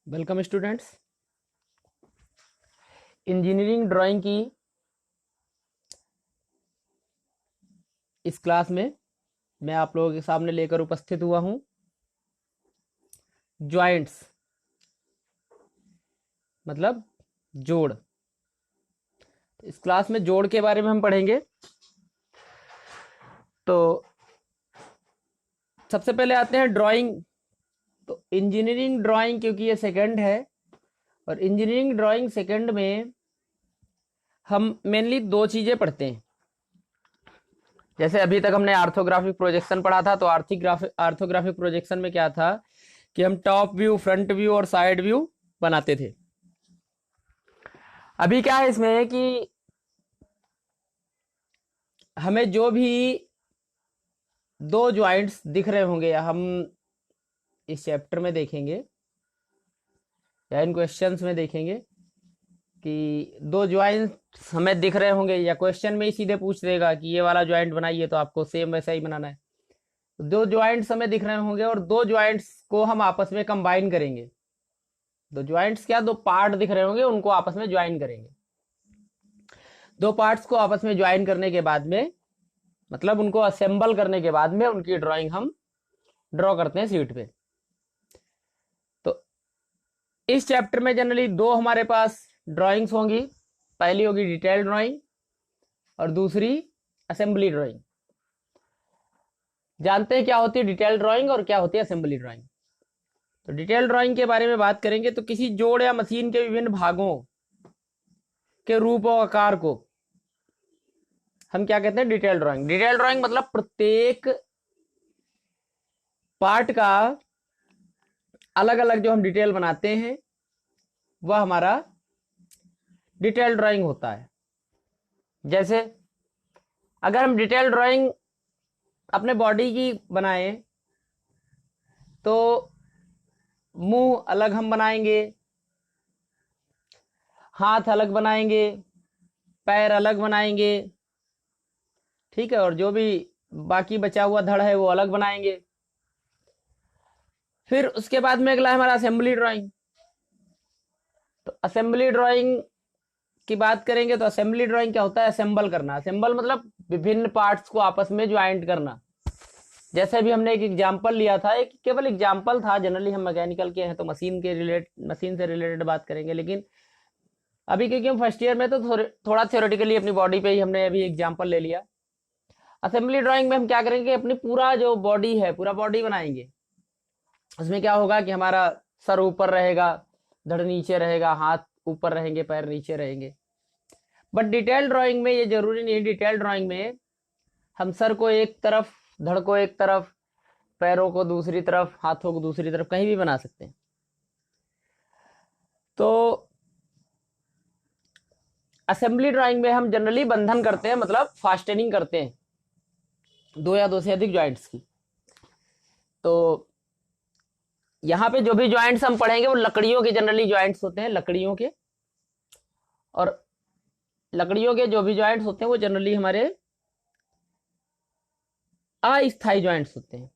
Welcome students. Engineering drawing की इस class में मैं आप लोगों के सामने लेकर उपस्थित हुआ हूं जॉइंट्स मतलब जोड़। इस क्लास में जोड़ के बारे में हम पढ़ेंगे। तो सबसे पहले आते हैं ड्राइंग। तो इंजीनियरिंग ड्राइंग क्योंकि ये सेकंड है और इंजीनियरिंग ड्राइंग सेकंड में हम मेनली दो चीज़ें पढ़ते हैं। जैसे अभी तक हमने आर्थोग्राफिक प्रोजेक्शन पढ़ा था, तो आर्थोग्राफिक प्रोजेक्शन में क्या था कि हम टॉप व्यू, फ्रंट व्यू और साइड व्यू बनाते थे। अभी क्या है इसमें कि हमें जो भी दो ज्वाइंट्स दिख रहे होंगे या हम इस चैप्टर में देखेंगे या इन क्वेश्चंस में देखेंगे कि दो ज्वाइंट्स हमें दिख रहे होंगे या क्वेश्चन में ही सीधे पूछ देगा कि ये वाला ज्वाइंट बनाइए, तो आपको सेम वैसा ही बनाना है। दो ज्वाइंट्स हमें दिख रहे होंगे और दो ज्वाइंट्स को हम आपस में कंबाइन करेंगे। दो ज्वाइंट्स क्या, दो पार्ट दिख रहे होंगे, उनको आपस में ज्वाइन करेंगे। दो पार्ट्स को आपस में ज्वाइन करने के बाद में मतलब उनको असेंबल करने के बाद में उनकी ड्राइंग हम ड्रॉ करते हैं शीट पे। तो इस चैप्टर में जनरली दो हमारे पास ड्राइंग्स होंगी। पहली होगी डिटेल ड्राइंग और दूसरी असेंबली ड्राइंग। जानते हैं क्या होती है डिटेल ड्राइंग और क्या होती है असेंबली ड्राइंग। तो डिटेल ड्राइंग के बारे में बात करेंगे तो किसी जोड़ या मशीन के विभिन्न भागों के रूप और आकार को हम क्या कहते हैं, डिटेल ड्राइंग। डिटेल ड्राइंग मतलब प्रत्येक पार्ट का अलग अलग जो हम डिटेल बनाते हैं वह हमारा डिटेल ड्राइंग होता है। जैसे अगर हम डिटेल ड्राइंग अपने बॉडी की बनाएं तो मुंह अलग हम बनाएंगे, हाथ अलग बनाएंगे, पैर अलग बनाएंगे, ठीक है, और जो भी बाकी बचा हुआ धड़ है वो अलग बनाएंगे। फिर उसके बाद में अगला है हमारा असेंबली ड्राइंग। तो असेंबली ड्राइंग की बात करेंगे तो असेंबली ड्राइंग क्या होता है, असेंबल करना। असेंबल मतलब विभिन्न पार्ट्स को आपस में ज्वाइंट करना। जैसे भी हमने एक एग्जांपल लिया था, एक केवल एग्जांपल था, जनरली हम मैकेनिकल के हैं तो मशीन से रिलेटेड बात करेंगे, लेकिन अभी क्योंकि हम फर्स्ट ईयर में तो थोड़ा थ्योरेटिकली अपनी बॉडी पे ही हमने अभी एग्जांपल ले लिया। असेंबली ड्राइंग में हम क्या करेंगे, अपनी पूरा जो बॉडी है पूरा बॉडी बनाएंगे। उसमें क्या होगा कि हमारा सर ऊपर रहेगा, धड़ नीचे रहेगा, हाथ ऊपर रहेंगे, पैर नीचे रहेंगे। बट डिटेल ड्राइंग में ये जरूरी नहीं। डिटेल ड्राइंग में हम सर को एक तरफ, धड़ को एक तरफ, पैरों को दूसरी तरफ, हाथों को दूसरी तरफ, कहीं भी बना सकते हैं। तो असेंबली ड्राइंग में हम जनरली बंधन करते हैं, मतलब फास्टेनिंग करते हैं दो या दो से अधिक ज्वाइंट्स की। तो यहाँ पे जो भी ज्वाइंट्स हम पढ़ेंगे वो लकड़ियों के जनरली ज्वाइंट्स होते हैं, लकड़ियों के। और लकड़ियों के जो भी ज्वाइंट्स होते हैं वो जनरली हमारे अस्थायी ज्वाइंट्स होते हैं।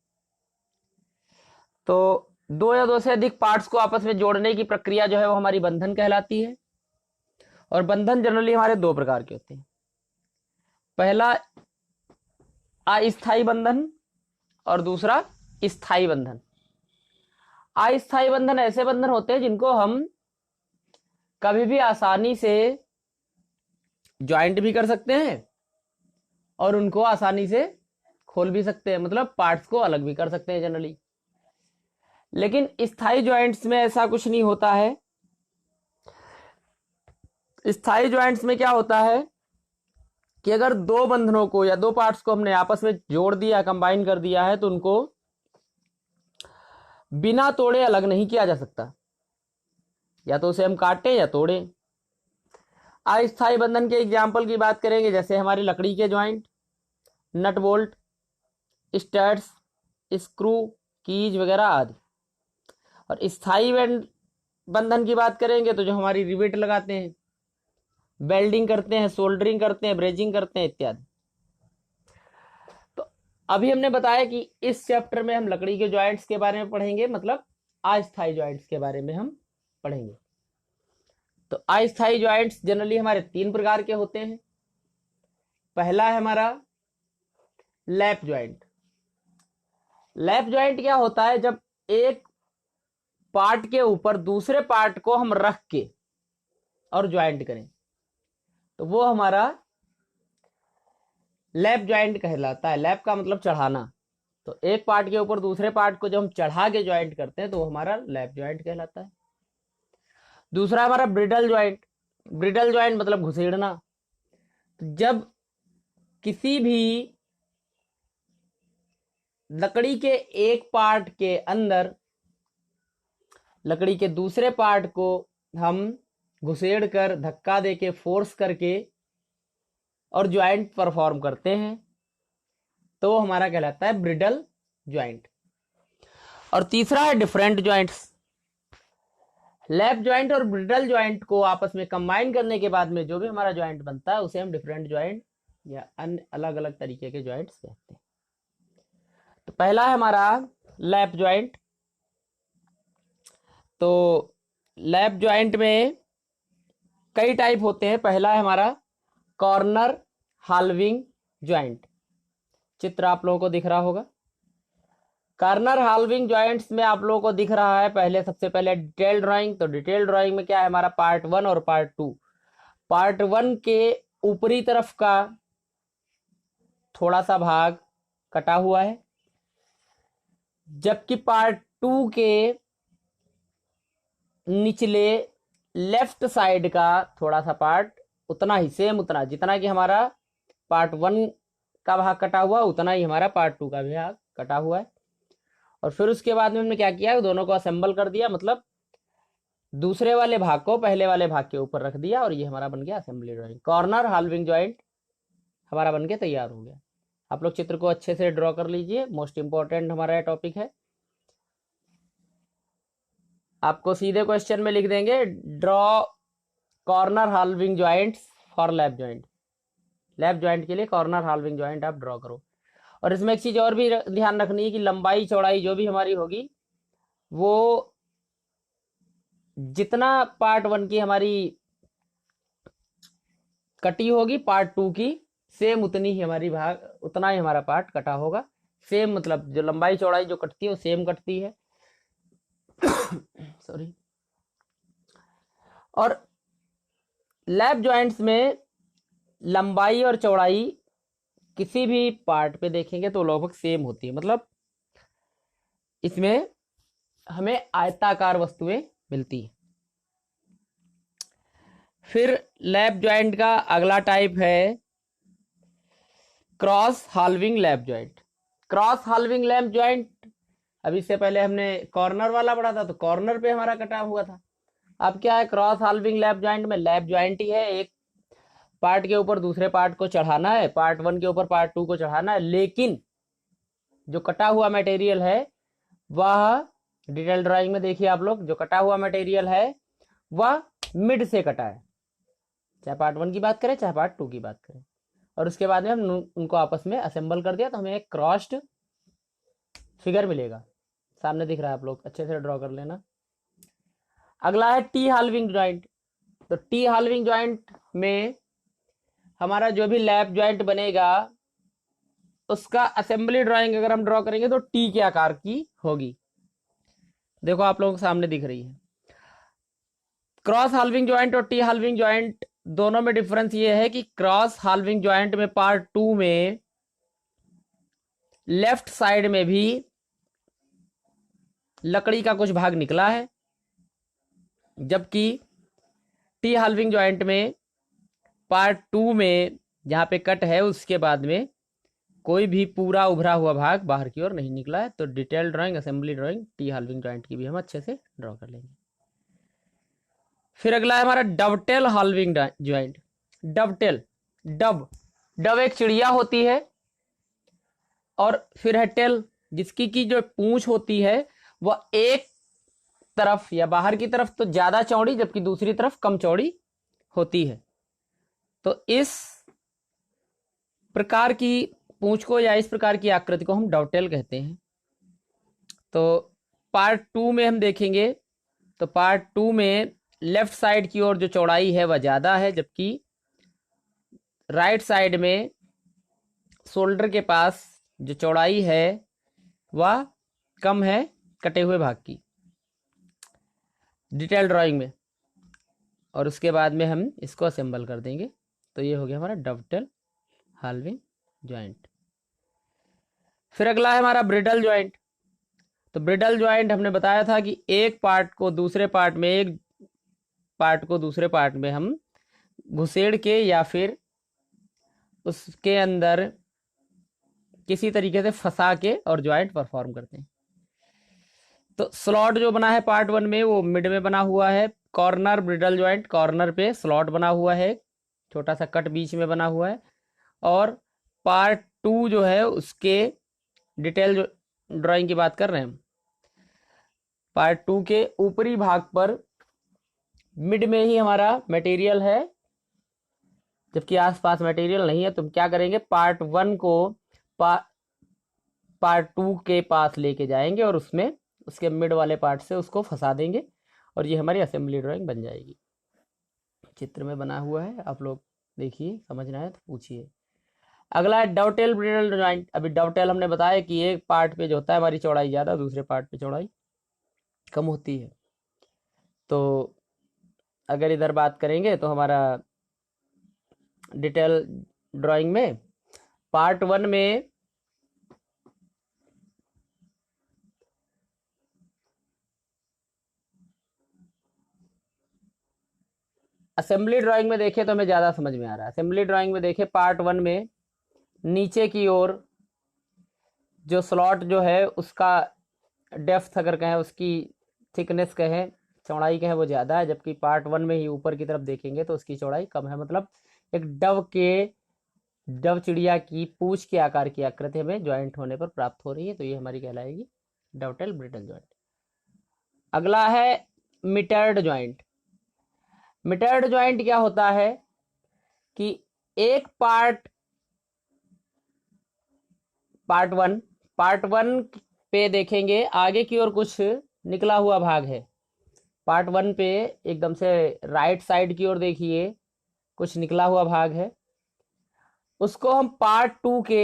तो दो या दो से अधिक पार्ट्स को आपस में जोड़ने की प्रक्रिया जो है वो हमारी बंधन कहलाती है। और बंधन जनरली हमारे दो प्रकार के होते हैं। पहला अस्थायी बंधन और दूसरा स्थायी बंधन। अस्थायी बंधन ऐसे बंधन होते हैं जिनको हम कभी भी आसानी से ज्वाइंट भी कर सकते हैं और उनको आसानी से खोल भी सकते हैं, मतलब पार्ट्स को अलग भी कर सकते हैं जनरली। लेकिन स्थायी ज्वाइंट्स में ऐसा कुछ नहीं होता है। स्थायी ज्वाइंट्स में क्या होता है कि अगर दो बंधनों को या दो पार्ट्स को हमने आपस में जोड़ दिया, कंबाइन कर दिया है, तो उनको बिना तोड़े अलग नहीं किया जा सकता। या तो उसे हम काटें या तोड़ें। अस्थायी बंधन के एग्जाम्पल की बात करेंगे, जैसे हमारी लकड़ी के joint, nut bolt, studs, screw, keys वगैरह आदि। और स्थायी बंधन की बात करेंगे तो जो हमारी रिवेट लगाते हैं, वेल्डिंग करते हैं, सोल्डरिंग करते हैं, ब्रेजिंग करते हैं इत्यादि। तो अभी हमने बताया कि इस चैप्टर में हम लकड़ी के ज्वाइंट्स के बारे में पढ़ेंगे, मतलब अस्थायी ज्वाइंट्स के बारे में हम पढ़ेंगे। तो अस्थायी ज्वाइंट्स जनरली हमारे 3 प्रकार के होते हैं। पहला है हमारा लैप ज्वाइंट। लैप ज्वाइंट क्या होता है? जब एक पार्ट के ऊपर दूसरे पार्ट को हम रख के और ज्वाइंट करें तो वो हमारा लैप ज्वाइंट कहलाता है। लैप का मतलब चढ़ाना। तो एक पार्ट के ऊपर दूसरे पार्ट को जब हम चढ़ा के ज्वाइंट करते हैं तो वो हमारा लैप ज्वाइंट कहलाता है। दूसरा हमारा ब्रिडल ज्वाइंट। ब्रिडल ज्वाइंट मतलब घुसेड़ना। तो जब किसी भी लकड़ी के एक पार्ट के अंदर लकड़ी के दूसरे पार्ट को हम घुसेड़ कर, धक्का देके, फोर्स करके और ज्वाइंट परफॉर्म करते हैं तो वो हमारा कहलाता है ब्रिडल ज्वाइंट। और तीसरा है डिफरेंट ज्वाइंट्स। लैप ज्वाइंट और ब्रिडल ज्वाइंट को आपस में कंबाइन करने के बाद में जो भी हमारा ज्वाइंट बनता है उसे हम डिफरेंट ज्वाइंट या अन्य अलग अलग तरीके के ज्वाइंट्स कहते हैं। तो पहला है हमारा लैप ज्वाइंट। तो लैप ज्वाइंट में कई टाइप होते हैं। पहला है हमारा कॉर्नर हाल्विंग ज्वाइंट। चित्र आप लोगों को दिख रहा होगा। कॉर्नर हाल्विंग ज्वाइंट्स में आप लोगों को दिख रहा है पहले, सबसे पहले डिटेल ड्राइंग। तो डिटेल ड्राइंग में क्या है? हमारा पार्ट 1 और पार्ट 2। पार्ट 1 के ऊपरी तरफ का थोड़ा सा भाग कटा हुआ है, जबकि पार्ट 2 के निचले लेफ्ट साइड का थोड़ा सा पार्ट उतना ही, सेम उतना, जितना कि हमारा पार्ट 1 का भाग कटा हुआ उतना ही हमारा पार्ट 2 का भी भाग कटा हुआ है। और फिर उसके बाद में हमने क्या किया? दोनों को असेंबल कर दिया, मतलब दूसरे वाले भाग को पहले वाले भाग के ऊपर रख दिया और ये हमारा बन गया assembly drawing. Corner halving joint हमारा बन के तैयार हो गया। आप लोग चित्र को अच्छे से ड्रॉ कर लीजिए, मोस्ट इंपॉर्टेंट हमारा टॉपिक है। आपको सीधे क्वेश्चन में लिख देंगे, draw corner halving joints for lap joint. Lap joint के लिए कॉर्नर हाल्विंग ज्वाइंट आप ड्रॉ करो। और इसमें एक चीज और भी ध्यान रखनी है कि लंबाई चौड़ाई जो भी हमारी होगी वो जितना पार्ट 1 की हमारी कटी होगी पार्ट 2 की सेम उतनी ही हमारी भाग, उतना ही हमारा पार्ट कटा होगा। सेम मतलब जो लंबाई चौड़ाई जो कटती है वो सेम कटती है। सॉरी। और लैप जॉइंट्स में लंबाई और चौड़ाई किसी भी पार्ट पे देखेंगे तो लगभग सेम होती है, मतलब इसमें हमें आयताकार वस्तुएं मिलती है। फिर लैप जॉइंट का अगला टाइप है cross halving lap joint. Cross halving lap joint, अभी इससे पहले हमने कॉर्नर वाला पढ़ा था तो कॉर्नर पे हमारा कटा हुआ था। अब क्या है? क्रॉस हाल्विंग लैप जॉइंट में लैप जॉइंट ही है, एक पार्ट के ऊपर दूसरे पार्ट को चढ़ाना है, पार्ट 1 के ऊपर पार्ट 2 को चढ़ाना है, लेकिन जो कटा हुआ मटेरियल है वह डिटेल ड्राइंग में देखिए आप लोग, जो कटा हुआ मटेरियल है वह मिड से कटा है, चाहे पार्ट 1 की बात करें चाहे पार्ट 2 की बात करें। और उसके बाद में हम उनको आपस में असेंबल कर दिया तो हमें एक क्रॉस्ड फिगर मिलेगा। सामने दिख रहा है, आप लोग अच्छे से ड्रॉ कर लेना। अगला है टी हाल्विंग ज्वाइंट। तो टी हाल्विंग ज्वाइंट में हमारा जो भी लैप ज्वाइंट बनेगा उसका असेंबली ड्राइंग अगर हम ड्रॉ करेंगे तो टी के आकार की होगी। देखो आप लोगों के सामने दिख रही है। क्रॉस हाल्विंग ज्वाइंट और टी हाल्विंग ज्वाइंट दोनों में डिफरेंस ये है कि क्रॉस हाल्विंग ज्वाइंट में पार्ट 2 में लेफ्ट साइड में भी लकड़ी का कुछ भाग निकला है, जबकि टी हाल्विंग ज्वाइंट में पार्ट 2 में जहां पे कट है उसके बाद में कोई भी पूरा उभरा हुआ भाग बाहर की ओर नहीं निकला है। तो detail drawing, assembly drawing T halving joint की भी हम अच्छे से ड्रॉ कर लेंगे। फिर अगला है हमारा डबटेल हाल्विंग ज्वाइंट। डबटेल, डब एक चिड़िया होती है और फिर है टेल, जिसकी की जो पूंछ होती है वह एक तरफ या बाहर की तरफ तो ज्यादा चौड़ी जबकि दूसरी तरफ कम चौड़ी होती है। तो इस प्रकार की पूंछ को या इस प्रकार की आकृति को हम डबटेल कहते हैं। तो पार्ट 2 में हम देखेंगे तो पार्ट 2 में लेफ्ट साइड की ओर जो चौड़ाई है वह ज़्यादा है, जबकि राइट साइड में शोल्डर के पास जो चौड़ाई है वह कम है कटे हुए भाग की, डिटेल ड्राइंग में। और उसके बाद में हम इसको असेंबल कर देंगे। तो ये हो गया हमारा डवटेल हाल्विंग जॉइंट। फिर अगला है हमारा ब्रिडल जॉइंट। तो ब्रिडल जॉइंट हमने बताया था कि एक पार्ट को दूसरे पार्ट में हम घुसेड़ के या फिर उसके अंदर किसी तरीके से फंसा के और जॉइंट परफॉर्म करते हैं। तो स्लॉट जो बना है पार्ट 1 में वो मिड में बना हुआ है। कॉर्नर ब्रिडल जॉइंट, कॉर्नर पे स्लॉट बना हुआ है, छोटा सा कट बीच में बना हुआ है। और पार्ट 2 जो है उसके डिटेल जो ड्राइंग की बात कर रहे हैं हम, पार्ट 2 के ऊपरी भाग पर मिड में ही हमारा मटेरियल है, जबकि आसपास मटेरियल नहीं है। तो हम क्या करेंगे, पार्ट 1 को पार्ट 2 के पास लेके जाएंगे और उसमें उसके मिड वाले पार्ट से उसको फंसा देंगे और ये हमारी असेंबली ड्राइंग बन जाएगी। चित्र में बना हुआ है, आप लोग देखिए, समझना है तो पूछिए। अगला है डवटेल ब्रिडल जॉइंट। अभी डवटेल हमने बताया कि एक पार्ट पे जो होता है हमारी चौड़ाई ज़्यादा, दूसरे पार्ट पे चौड़ाई कम होती है। तो अगर इधर बात करेंगे तो हमारा डिटेल ड्राइंग में पार्ट 1 में असेंबली ड्राइंग में देखें तो हमें ज़्यादा समझ में आ रहा है। असेंबली ड्राइंग में देखें पार्ट 1 में नीचे की ओर जो स्लॉट जो है उसका डेप्थ अगर कहें, उसकी थिकनेस कहें, चौड़ाई कहें, वो ज़्यादा है, जबकि पार्ट 1 में ही ऊपर की तरफ देखेंगे तो उसकी चौड़ाई कम है। मतलब एक डव चिड़िया की पूंछ के आकार की आकृति हमें ज्वाइंट होने पर प्राप्त हो रही है। तो ये हमारी कहलाएगी डवटेल ब्रिडल ज्वाइंट। अगला है मिटर्ड ज्वाइंट। मिटर्ड ज्वाइंट क्या होता है कि एक पार्ट वन पे देखेंगे आगे की ओर कुछ निकला हुआ भाग है। पार्ट 1 पे एकदम से राइट साइड की ओर देखिए कुछ निकला हुआ भाग है, उसको हम पार्ट 2 के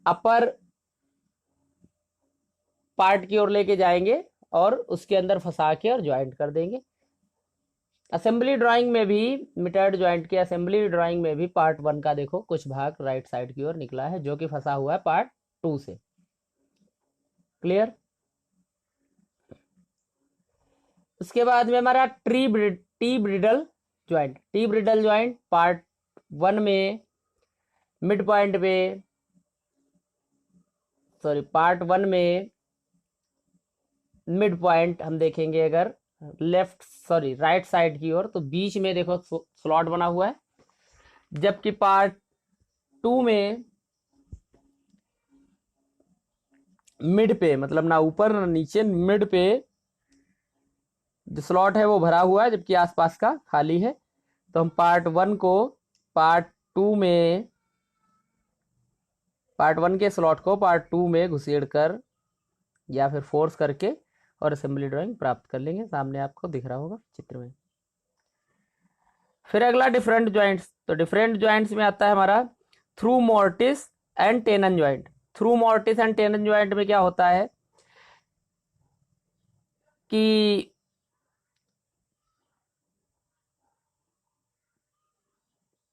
अपर पार्ट की ओर लेके जाएंगे और उसके अंदर फंसा के और ज्वाइंट कर देंगे। असेंबली ड्राइंग में भी, मिटर्ड ज्वाइंट के असेंबली ड्राइंग में भी पार्ट 1 का देखो कुछ भाग राइट साइड की ओर निकला है जो कि फंसा हुआ है पार्ट 2 से। क्लियर। उसके बाद में हमारा T bridle joint. T bridle joint part 1 में मिड पॉइंट पे, सॉरी पार्ट 1 में मिड पॉइंट हम देखेंगे अगर राइट साइड की ओर, तो बीच में देखो स्लॉट बना हुआ है, जबकि पार्ट 2 में मिड पे, मतलब ना ऊपर ना नीचे, मिड पे जो स्लॉट है वो भरा हुआ है जबकि आसपास का खाली है। तो हम पार्ट 1 को पार्ट 1 के स्लॉट को पार्ट 2 में घुसेड़ कर या फिर फोर्स करके और असेंबली ड्राइंग प्राप्त कर लेंगे। सामने आपको दिख रहा होगा चित्र में। फिर अगला डिफरेंट ज्वाइंट्स। तो डिफरेंट ज्वाइंट्स में आता है हमारा through mortis and tenon joint. Through mortis and tenon joint में क्या होता है कि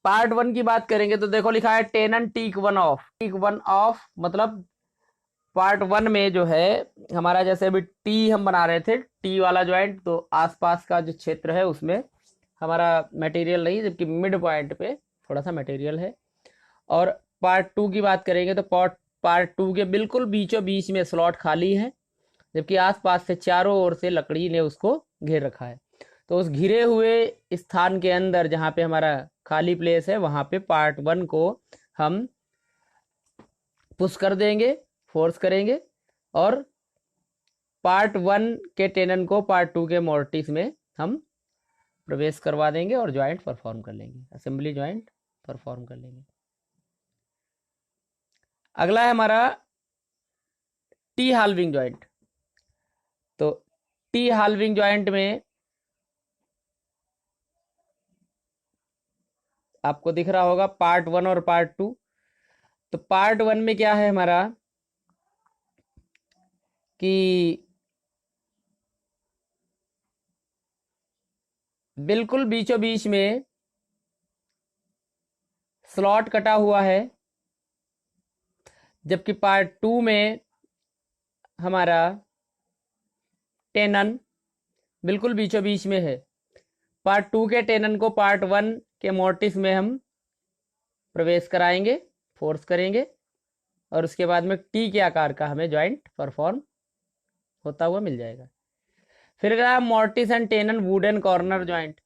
पार्ट 1 की बात करेंगे तो देखो लिखा है टेनन टीक वन ऑफ मतलब पार्ट 1 में जो है हमारा, जैसे अभी टी हम बना रहे थे, टी वाला ज्वाइंट, तो आसपास का जो क्षेत्र है उसमें हमारा मटेरियल नहीं, जबकि मिड पॉइंट पे थोड़ा सा मटेरियल है। और पार्ट 2 की बात करेंगे तो पार्ट 2 के बिल्कुल बीचों बीच में स्लॉट खाली है, जबकि आसपास से चारों ओर से लकड़ी ने उसको घेर रखा है। तो उस घिरे हुए स्थान के अंदर जहाँ पे हमारा खाली प्लेस है वहाँ पे पार्ट 1 को हम पुश कर देंगे, फोर्स करेंगे और पार्ट 1 के टेनन को पार्ट 2 के मोर्टिस में हम प्रवेश करवा देंगे और ज्वाइंट परफॉर्म कर लेंगे, असेंबली ज्वाइंट परफॉर्म कर लेंगे। अगला है हमारा टी हाल्विंग ज्वाइंट। तो टी हाल्विंग जॉइंट में आपको दिख रहा होगा पार्ट 1 और पार्ट 2। तो पार्ट 1 में क्या है हमारा कि बिल्कुल बीचों बीच में स्लॉट कटा हुआ है, जबकि पार्ट 2 में हमारा टेनन बिल्कुल बीचों बीच में है। पार्ट 2 के टेनन को पार्ट 1 के मोर्टिस में हम प्रवेश कराएंगे, फोर्स करेंगे, और उसके बाद में टी के आकार का हमें जॉइंट परफॉर्म होता हुआ मिल जाएगा। फिर रहा mortis and tenon wooden corner joint.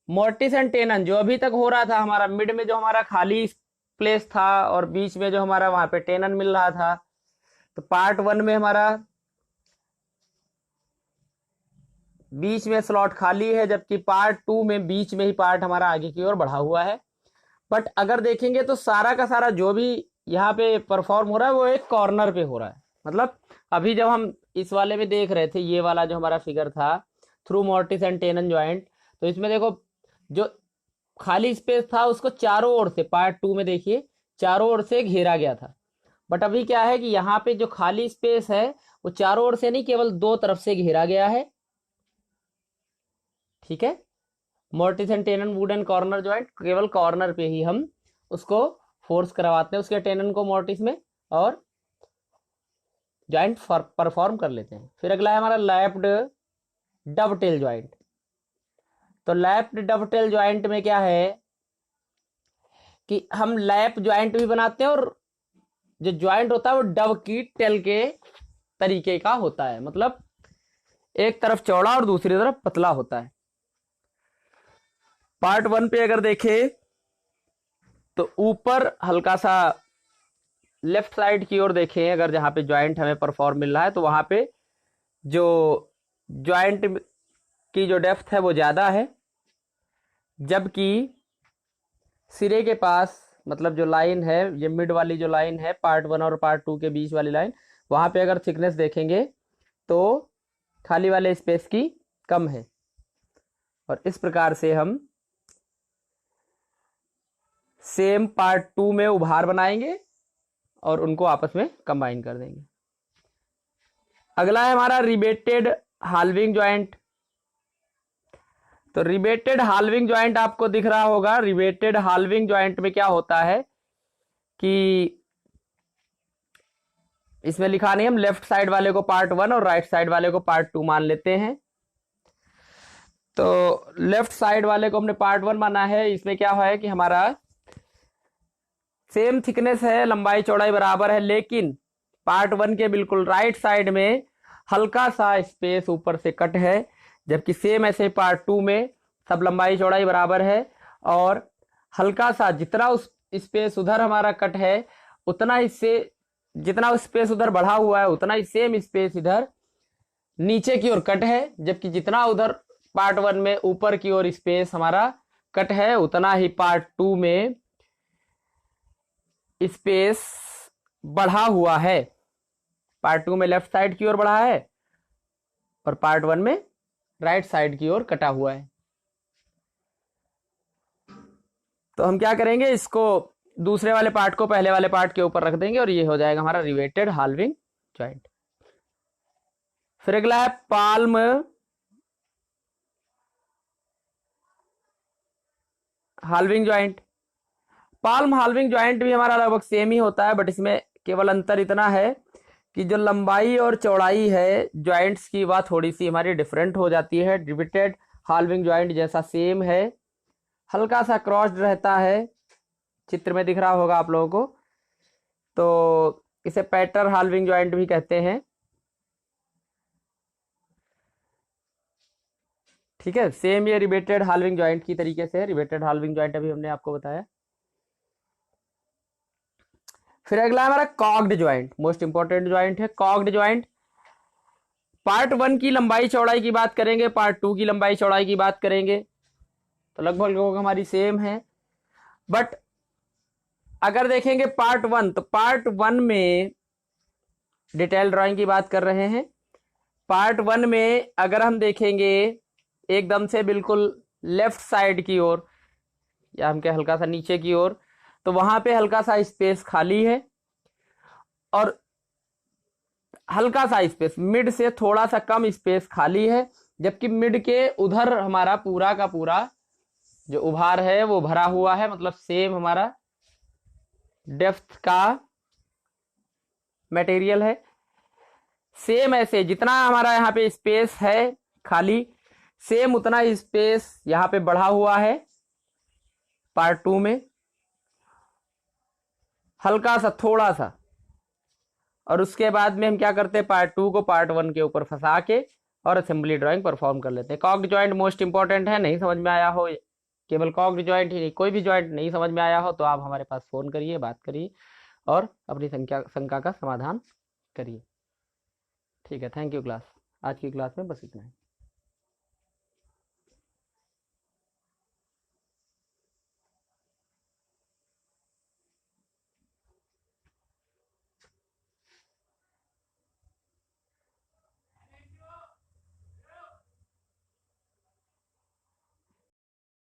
Mortis and tenon जो अभी तक हो रहा था हमारा, मिड में जो हमारा खाली प्लेस था और बीच में जो हमारा वहां पे टेनन मिल रहा था, तो पार्ट 1 में हमारा बीच में स्लॉट खाली है, जबकि पार्ट 2 में बीच में ही पार्ट हमारा आगे की ओर बढ़ा हुआ है। बट अगर देखेंगे तो सारा का सारा जो भी यहाँ पे परफॉर्म हो रहा है वो एक कॉर्नर पे हो रहा है। मतलब अभी जब हम इस वाले में देख रहे थे, ये वाला जो हमारा फिगर था through mortis and tenon joint, तो इसमें देखो जो खाली स्पेस था उसको चारों ओर से, पार्ट 2 में देखिए चारों ओर से घेरा गया था। बट अभी क्या है कि यहाँ पे जो खाली स्पेस है वो चारों ओर से नहीं, केवल दो तरफ से घेरा गया है। ठीक है, mortis and tenon wooden corner joint, केवल कॉर्नर पे ही हम उसको फोर्स करवाते हैं, उसके टेनन को मोर्टिस में, और जॉइंट परफॉर्म कर लेते हैं। फिर अगला है हमारा लैप्ड डबटेल जॉइंट। तो लैप्ड डबटेल जॉइंट में क्या है कि हम लैप जॉइंट भी बनाते हैं, और जो जॉइंट होता है वो डब की टेल के तरीके का होता है। मतलब एक तरफ चौड़ा और दूसरी तरफ पतला होता है। पार्ट 1 पे अगर देखें तो ऊपर हल्का सा लेफ्ट साइड की ओर देखें, अगर जहां पे जॉइंट हमें परफॉर्म मिल रहा है, तो वहां पे जो जॉइंट की जो डेप्थ है वो ज्यादा है, जबकि सिरे के पास, मतलब जो लाइन है, ये मिड वाली जो लाइन है पार्ट 1 और पार्ट 2 के बीच वाली लाइन, वहां पे अगर थिकनेस देखेंगे तो खाली वाले स्पेस की कम है। और इस प्रकार से हम सेम पार्ट 2 में उभार बनाएंगे और उनको आपस में कंबाइन कर देंगे। अगला है हमारा रिबेटेड हाल्विंग जॉइंट। तो रिबेटेड हाल्विंग जॉइंट आपको दिख रहा होगा। रिबेटेड हाल्विंग जॉइंट में क्या होता है कि इसमें लिखा नहीं, हम लेफ्ट साइड वाले को पार्ट 1 और राइट साइड वाले को पार्ट 2 मान लेते हैं। तो लेफ्ट साइड वाले को हमने पार्ट 1 माना है। इसमें क्या है कि हमारा सेम थिकनेस है, लंबाई चौड़ाई बराबर है, लेकिन पार्ट 1 के बिल्कुल राइट साइड में हल्का सा स्पेस ऊपर से कट है, जबकि सेम ऐसे पार्ट 2 में सब लंबाई चौड़ाई बराबर है, और हल्का सा जितना उस स्पेस उधर हमारा कट है उतना इससे, जितना स्पेस उधर बढ़ा हुआ है उतना ही सेम स्पेस इधर नीचे की ओर कट है, जबकि जितना उधर पार्ट 1 में ऊपर की ओर स्पेस हमारा कट है उतना ही पार्ट 2 में स्पेस बढ़ा हुआ है। पार्ट 2 में लेफ्ट साइड की ओर बढ़ा है और पार्ट 1 में राइट साइड की ओर कटा हुआ है। तो हम क्या करेंगे, इसको दूसरे वाले पार्ट को पहले वाले पार्ट के ऊपर रख देंगे और ये हो जाएगा हमारा रिवेटेड हाल्विंग जॉइंट। फिर अगला है palm halving joint. Palm halving joint भी हमारा लगभग सेम ही होता है, बट इसमें केवल अंतर इतना है कि जो लंबाई और चौड़ाई है जॉइंट्स की वह थोड़ी सी हमारी डिफरेंट हो जाती है। रिवेटेड हाल्विंग जॉइंट जैसा सेम है, हल्का सा क्रॉस्ड रहता है, चित्र में दिख रहा होगा आप लोगों को। तो इसे पैटर हाल्विंग जॉइंट भी कहते हैं। ठीक है, सेम ये रिवेटेड हाल्विंग जॉइंट की तरीके से है। रिवेटेड हाल्विंग जॉइंट अभी हमने आपको बताया। फिर अगला हमारा कॉग्ड जॉइंट, मोस्ट इंपॉर्टेंट जॉइंट है कॉग्ड जॉइंट। पार्ट 1 की लंबाई चौड़ाई की बात करेंगे, पार्ट 2 की लंबाई चौड़ाई की बात करेंगे, तो लगभग लगभग हमारी सेम है। बट अगर देखेंगे पार्ट 1, तो पार्ट 1 में डिटेल ड्राइंग की बात कर रहे हैं, पार्ट 1 में अगर हम देखेंगे एकदम से बिल्कुल लेफ्ट साइड की ओर, या हम क्या हल्का सा नीचे की ओर, तो वहां पे हल्का सा स्पेस खाली है, और हल्का सा स्पेस मिड से थोड़ा सा कम स्पेस खाली है, जबकि मिड के उधर हमारा पूरा का पूरा जो उभार है वो भरा हुआ है, मतलब सेम हमारा डेप्थ का मटेरियल है। सेम ऐसे जितना हमारा यहाँ पे स्पेस है खाली, सेम उतना स्पेस यहाँ पे बढ़ा हुआ है पार्ट 2 में, हल्का सा थोड़ा सा। और उसके बाद में हम क्या करते हैं, पार्ट 2 को पार्ट 1 के ऊपर फंसा के और असेंबली ड्राइंग परफॉर्म कर लेते हैं। कॉग्ड जॉइंट मोस्ट इंपॉर्टेंट है, नहीं समझ में आया हो, केवल कॉग्ड जॉइंट ही नहीं, कोई भी जॉइंट नहीं समझ में आया हो तो आप हमारे पास फोन करिए, बात करिए और अपनी शंका का समाधान करिए। ठीक है, थैंक यू क्लास। आज की क्लास में बस इतना है।